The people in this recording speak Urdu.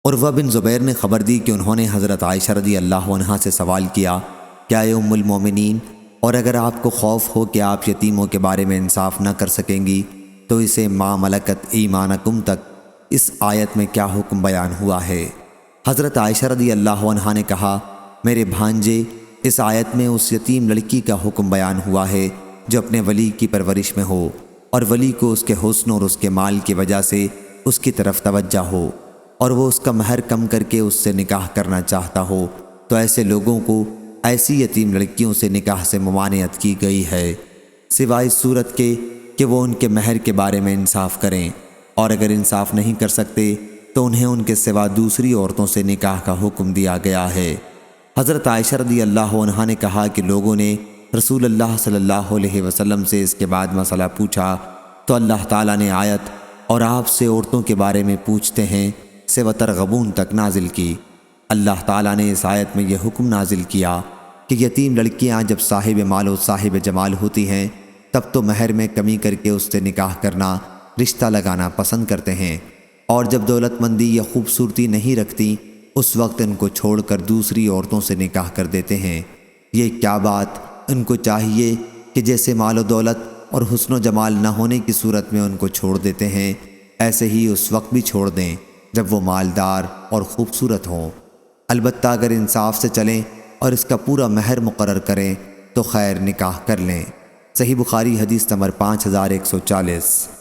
عروہ بن زبیر نے خبر دی کہ انہوں نے حضرت عائشہ رضی اللہ عنہا سے سوال کیا، کیا اے ام المومنین، اور اگر آپ کو خوف ہو کہ آپ یتیموں کے بارے میں انصاف نہ کر سکیں گی تو اسے ما ملکت ایمانکم تک اس آیت میں کیا حکم بیان ہوا ہے؟ حضرت عائشہ رضی اللہ عنہا نے کہا، میرے بھانجے، اس آیت میں اس یتیم لڑکی کا حکم بیان ہوا ہے جو اپنے ولی کی پرورش میں ہو اور ولی کو اس کے حسن اور اس کے مال کی وجہ سے اس کی طرف توجہ ہو اور وہ اس کا مہر کم کر کے اس سے نکاح کرنا چاہتا ہو، تو ایسے لوگوں کو ایسی یتیم لڑکیوں سے نکاح سے ممانعت کی گئی ہے، سوائے اس صورت کے کہ وہ ان کے مہر کے بارے میں انصاف کریں، اور اگر انصاف نہیں کر سکتے تو انہیں ان کے سوا دوسری عورتوں سے نکاح کا حکم دیا گیا ہے۔ حضرت عائشہ رضی اللہ عنہا نے کہا کہ لوگوں نے رسول اللہ صلی اللہ علیہ وسلم سے اس کے بعد مسئلہ پوچھا تو اللہ تعالیٰ نے آیت اور آپ سے عورتوں کے بارے میں پوچھتے ہیں سے وترغبون تک نازل کی۔ اللہ تعالیٰ نے اس آیت میں یہ حکم نازل کیا کہ یتیم لڑکیاں جب صاحب مال و صاحب جمال ہوتی ہیں تب تو مہر میں کمی کر کے اس سے نکاح کرنا، رشتہ لگانا پسند کرتے ہیں، اور جب دولت مندی یا خوبصورتی نہیں رکھتی اس وقت ان کو چھوڑ کر دوسری عورتوں سے نکاح کر دیتے ہیں۔ یہ کیا بات، ان کو چاہیے کہ جیسے مال و دولت اور حسن و جمال نہ ہونے کی صورت میں ان کو چھوڑ دیتے ہیں، ایسے ہی اس وقت بھی چھوڑ دیں جب وہ مالدار اور خوبصورت ہوں، البتہ اگر انصاف سے چلیں اور اس کا پورا مہر مقرر کریں تو خیر، نکاح کر لیں۔ صحیح بخاری حدیث نمبر 5140۔